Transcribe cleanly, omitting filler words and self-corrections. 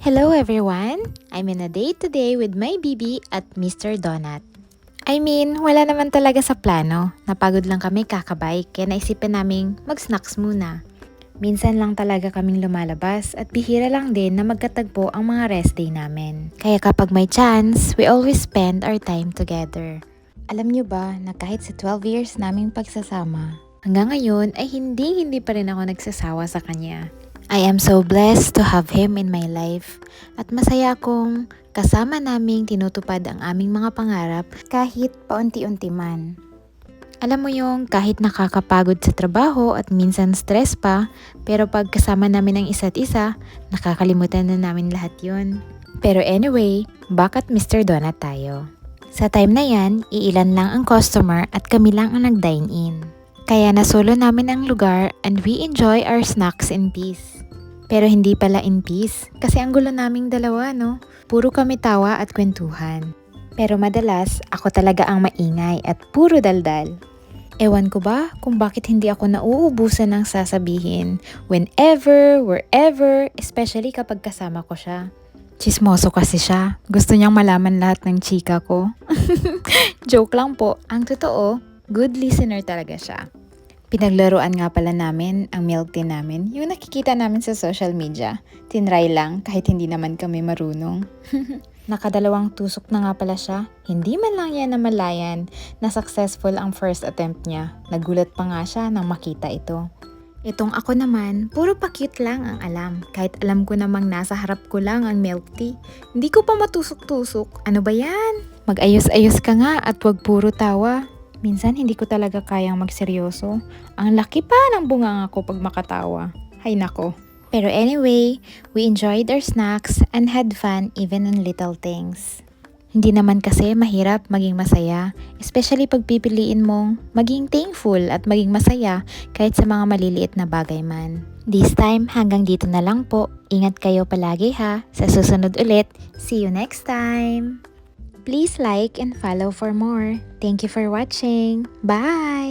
Hello everyone! I'm in a date today with my BB at Mr. Donut. Wala naman talaga sa plano. Napagod lang kami kakabike kaya naisipan naming mag-snacks muna. Minsan lang talaga kaming lumalabas at bihira lang din na magkatagpo ang mga rest day namin. Kaya kapag may chance, we always spend our time together. Alam nyo ba na kahit sa 12 years naming pagsasama, hanggang ngayon ay hindi pa rin ako nagsasawa sa kanya. I am so blessed to have him in my life at masaya akong kasama naming tinutupad ang aming mga pangarap kahit paunti-unti man. Alam mo yung kahit nakakapagod sa trabaho at minsan stress pa, pero pag kasama namin ang isa't isa, nakakalimutan na namin lahat yun. Pero anyway, bakit Mr. Donut tayo? Sa time na yan, iilan lang ang customer at kami lang ang nag-dine in. Kaya nasolo namin ang lugar and we enjoy our snacks in peace. Pero hindi pala in peace kasi ang gulo naming dalawa, no? Puro kami tawa at kwentuhan. Pero madalas, ako talaga ang maingay at puro daldal. Ewan ko ba kung bakit hindi ako nauubusan ng sasabihin whenever, wherever, especially kapag kasama ko siya. Chismoso kasi siya. Gusto niyang malaman lahat ng chika ko. Joke lang po. Ang totoo, good listener talaga siya. Pinaglaruan nga pala namin ang milk tea namin, yung nakikita namin sa social media. Tinry lang kahit hindi naman kami marunong. Nakadalawang tusok na nga pala siya. Hindi man lang yan namalayan na successful ang first attempt niya. Nagulat pa nga siya nang makita ito. Itong ako naman, puro pa-cute lang ang alam. Kahit alam ko namang nasa harap ko lang ang milk tea. Hindi ko pa matusok-tusok. Ano ba yan? Mag-ayos-ayos ka nga at wag puro tawa. Minsan hindi ko talaga kayang magseryoso. Ang laki pa ng bunganga ko pag makatawa. Hay nako. Pero anyway, we enjoyed our snacks and had fun even on little things. Hindi naman kasi mahirap maging masaya, especially pag pipiliin mong maging thankful at maging masaya kahit sa mga maliliit na bagay man. This time, hanggang dito na lang po. Ingat kayo palagi ha. Sa susunod ulit, see you next time! Please like and follow for more. Thank you for watching. Bye!